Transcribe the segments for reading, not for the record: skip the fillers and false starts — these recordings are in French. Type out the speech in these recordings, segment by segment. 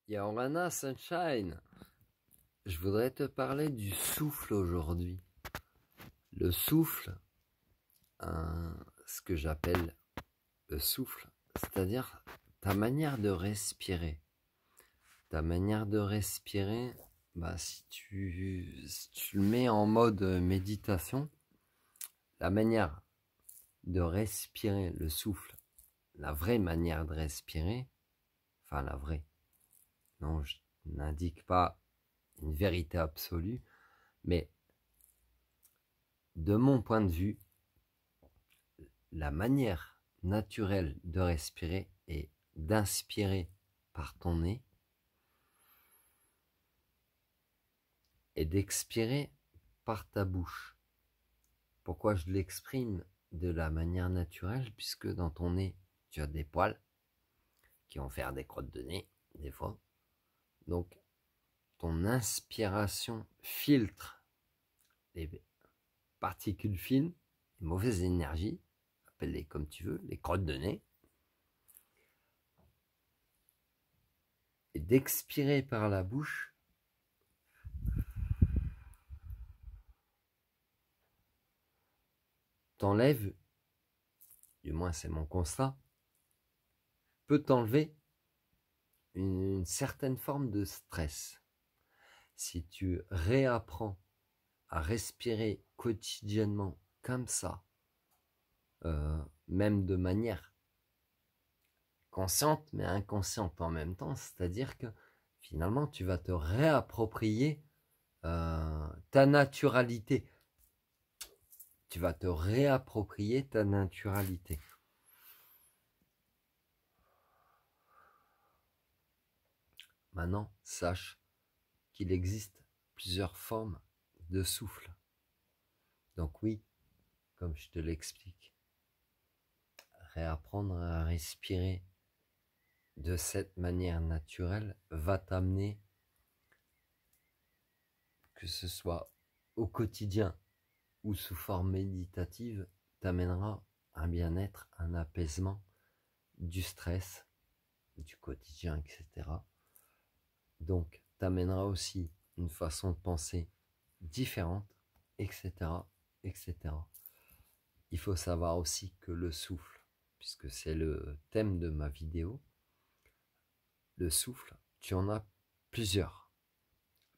Yorana Sunshine, je voudrais te parler du souffle aujourd'hui. Le souffle, ce que j'appelle le souffle, c'est-à-dire ta manière de respirer. Ta manière de respirer, si tu le mets en mode méditation, la manière de respirer le souffle, la vraie manière de respirer, enfin la vraie, non, je n'indique pas une vérité absolue, mais de mon point de vue, la manière naturelle de respirer est d'inspirer par ton nez et d'expirer par ta bouche. Pourquoi je l'exprime de la manière naturelle? Puisque dans ton nez, tu as des poils qui vont faire des crottes de nez, des fois. Donc, ton inspiration filtre les particules fines, les mauvaises énergies, appelle-les comme tu veux, les crottes de nez, et d'expirer par la bouche, t'enlève, du moins c'est mon constat, peut t'enlever une certaine forme de stress. Si tu réapprends à respirer quotidiennement comme ça, même de manière consciente mais inconsciente en même temps, c'est-à-dire que finalement tu vas te réapproprier ta naturalité. Tu vas te réapproprier ta naturalité. Maintenant, sache qu'il existe plusieurs formes de souffle. Donc oui, comme je te l'explique, réapprendre à respirer de cette manière naturelle va t'amener, que ce soit au quotidien ou sous forme méditative, t'amènera un bien-être, un apaisement du stress, du quotidien, etc. Donc, t'amènera aussi une façon de penser différente, etc., etc. Il faut savoir aussi que le souffle, puisque c'est le thème de ma vidéo, le souffle, tu en as plusieurs.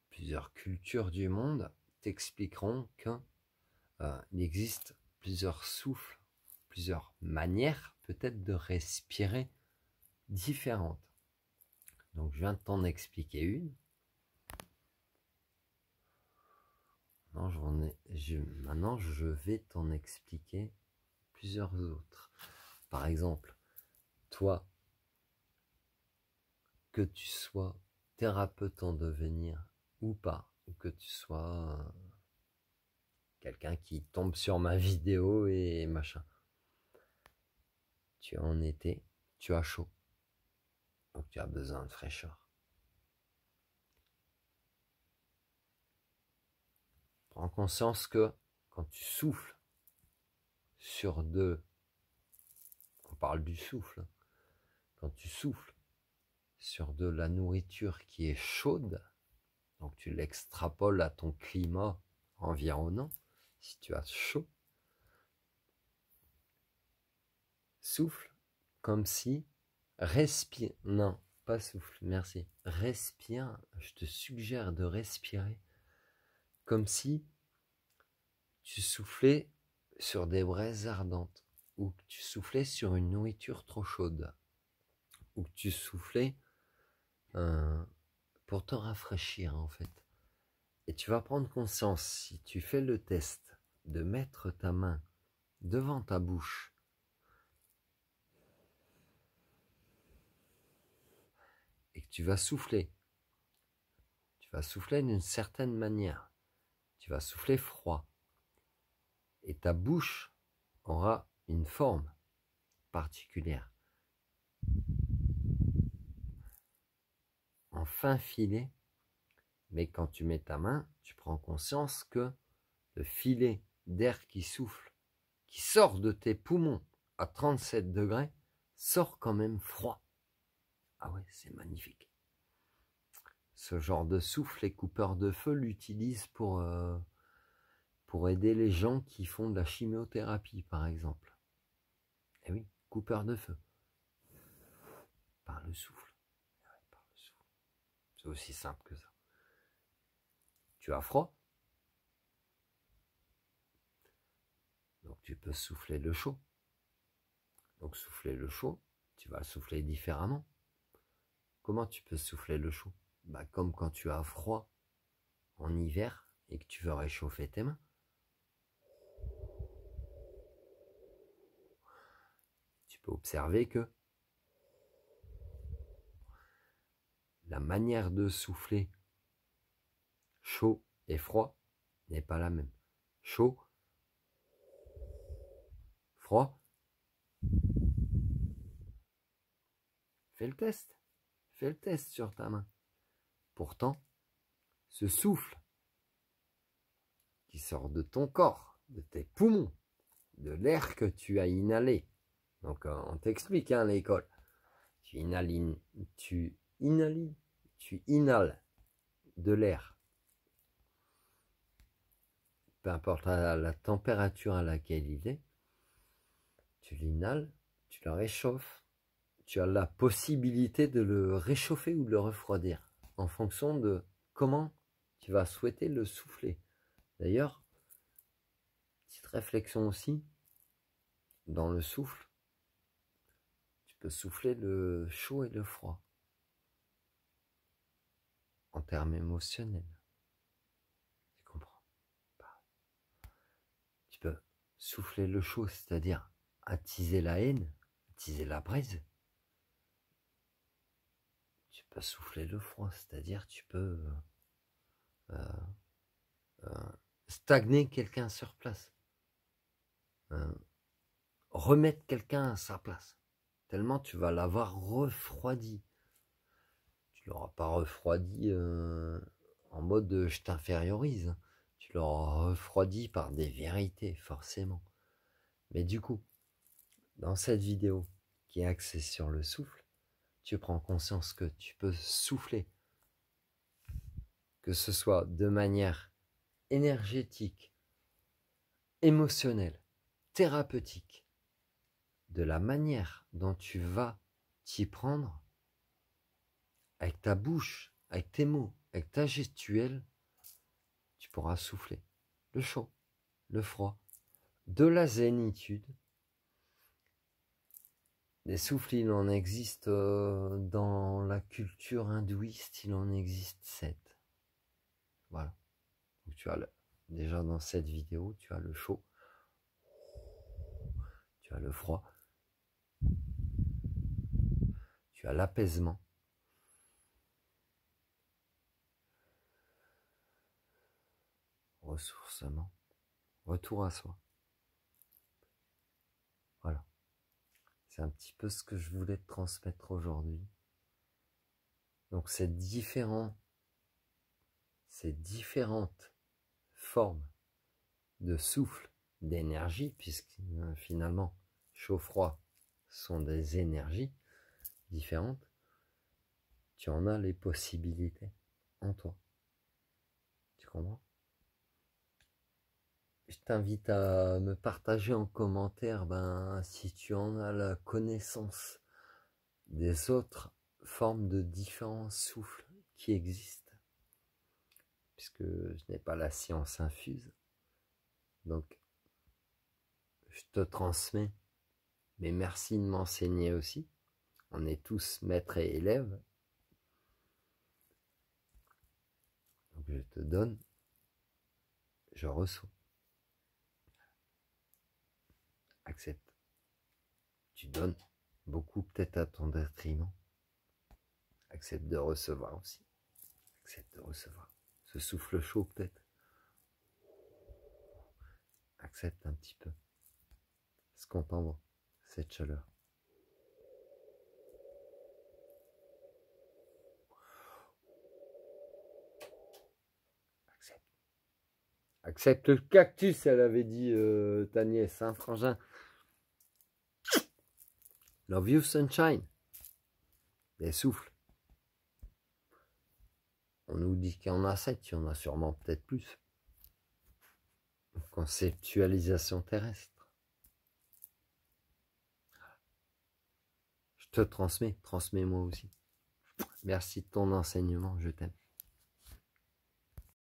Plusieurs cultures du monde t'expliqueront qu'il existe plusieurs souffles, plusieurs manières peut-être de respirer différentes. Donc je viens de t'en expliquer une. Maintenant je vais t'en expliquer plusieurs autres. Par exemple, toi, que tu sois thérapeute en devenir ou pas, ou que tu sois quelqu'un qui tombe sur ma vidéo et machin, tu es en été, tu as chaud, donc tu as besoin de fraîcheur. Prends conscience que quand tu souffles sur on parle du souffle, quand tu souffles sur de la nourriture qui est chaude, donc tu l'extrapoles à ton climat environnant, si tu as chaud, souffle comme si, respire, non, pas souffle, merci, respire, je te suggère de respirer comme si tu soufflais sur des braises ardentes, ou que tu soufflais sur une nourriture trop chaude, ou que tu soufflais pour te rafraîchir en fait. Et tu vas prendre conscience, si tu fais le test, de mettre ta main devant ta bouche et que tu vas souffler d'une certaine manière, tu vas souffler froid, et ta bouche aura une forme particulière, en fin filet, mais quand tu mets ta main, tu prends conscience que le filet d'air qui souffle, qui sort de tes poumons à 37 degrés, sort quand même froid. Ah ouais, c'est magnifique. Ce genre de souffle, les coupeurs de feu l'utilisent pour aider les gens qui font de la chimiothérapie, par exemple. Eh oui, coupeur de feu. Par le souffle. Par le souffle. C'est aussi simple que ça. Tu as froid? Donc tu peux souffler le chaud. Donc souffler le chaud, tu vas souffler différemment. Comment tu peux souffler le chaud? Bah, comme quand tu as froid en hiver et que tu veux réchauffer tes mains. Tu peux observer que la manière de souffler chaud et froid n'est pas la même. Chaud, froid. Fais le test. Fais le test sur ta main. Pourtant, ce souffle qui sort de ton corps, de tes poumons, de l'air que tu as inhalé. Donc on t'explique à l'école. Tu inhales de l'air. Peu importe la température à laquelle il est, tu l'inhales, tu le réchauffes. Tu as la possibilité de le réchauffer ou de le refroidir en fonction de comment tu vas souhaiter le souffler. D'ailleurs, petite réflexion aussi, dans le souffle, tu peux souffler le chaud et le froid en termes émotionnels. Tu comprends? Tu peux souffler le chaud, c'est-à-dire attiser la haine, attiser la braise. Tu peux souffler le froid, c'est-à-dire tu peux stagner quelqu'un sur place, remettre quelqu'un à sa place, tellement tu vas l'avoir refroidi. Tu l'auras pas refroidi en mode je t'infériorise, tu l'auras refroidi par des vérités forcément. Mais du coup, dans cette vidéo qui est axée sur le souffle, tu prends conscience que tu peux souffler, que ce soit de manière énergétique, émotionnelle, thérapeutique, de la manière dont tu vas t'y prendre, avec ta bouche, avec tes mots, avec ta gestuelle, tu pourras souffler le chaud, le froid, de la zénitude. Des souffles, il en existe dans la culture hindouiste, il en existe 7. Voilà. Donc tu as déjà dans cette vidéo, tu as le chaud, tu as le froid, tu as l'apaisement, ressourcement, retour à soi. Voilà. C'est un petit peu ce que je voulais te transmettre aujourd'hui. Donc ces différentes formes de souffle, d'énergie, puisque finalement chaud-froid sont des énergies différentes, tu en as les possibilités en toi. Tu comprends? Je t'invite à me partager en commentaire si tu en as la connaissance des autres formes de différents souffles qui existent, puisque je n'ai pas la science infuse. Donc, je te transmets, mais merci de m'enseigner aussi. On est tous maîtres et élèves. Donc, je te donne, je reçois. Accepte. Tu donnes beaucoup peut-être à ton détriment. Accepte de recevoir aussi. Accepte de recevoir. Ce souffle chaud peut-être. Accepte un petit peu ce qu'on t'envoie, cette chaleur. Accepte. Accepte le cactus, elle avait dit ta nièce, hein, frangin. Love you, sunshine. Des souffles. On nous dit qu'il y en a 7, il y en a sûrement peut-être plus. Conceptualisation terrestre. Je te transmets, transmets-moi aussi. Merci de ton enseignement, je t'aime.